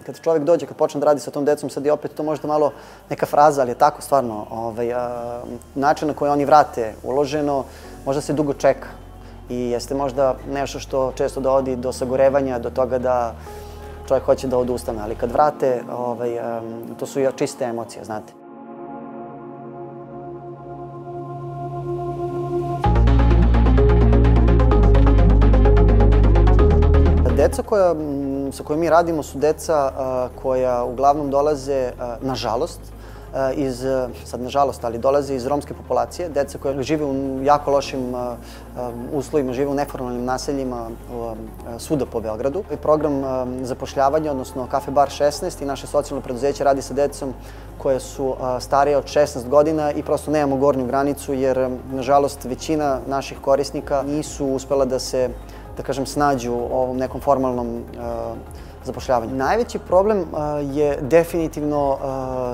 Kad čovjek dođe, kad počne da radi sa tom decom, sad je opet to možda malo neka fraza, ali je tako stvarno. Način na koji oni vrate uloženo, možda se dugo čeka i jeste možda nešto što često dovodi do sagorevanja, do toga da čovjek hoće da odustane, ali kad vrate, to su čiste emocije, znate. Deca sa kojom mi radimo su deca koja uglavnom dolaze, nažalost, ali dolaze iz romske populacije, deca koja žive u jako lošim uslovima, žive u neformalnim naseljima svuda po Beogradu. Program zapošljavanja, odnosno Kafe Bar 16 i naše socijalno preduzeće radi sa decom koje su starije od 16 godina i prosto nemamo gornju granicu jer, nažalost, većina naših korisnika nisu uspela da se, da kažem, snađu u ovom nekom formalnom zapošljavanju. Najveći problem je definitivno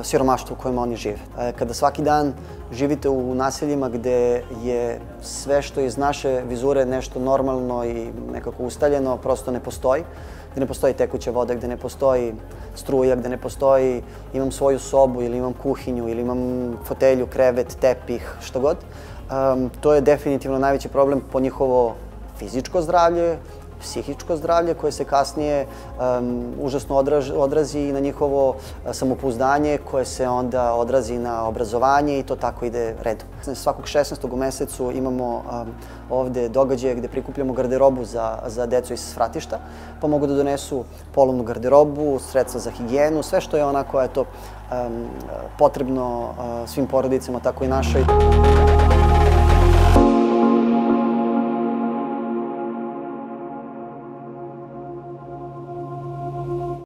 siromaštvo u kojem oni žive. Kada svaki dan živite u naseljima gde je sve što iz naše vizure nešto normalno i nekako ustaljeno, prosto ne postoji. Gde ne postoji tekuća voda, gde ne postoji struja, gde ne postoji imam svoju sobu ili imam kuhinju ili imam fotelju, krevet, tepih, što god. To je definitivno najveći problem po njihovo fizičko zdravlje, psihičko zdravlje koje se kasnije užasno odrazi i na njihovo samopouzdanje koje se onda odrazi na obrazovanje i to tako ide redom. Svakog 16. u mesecu imamo ovde događaje gde prikupljamo garderobu za decu iz svratišta, pa mogu da donesu polovnu garderobu, sredstva za higijenu, sve što je onako potrebno svim porodicama, tako i našoj.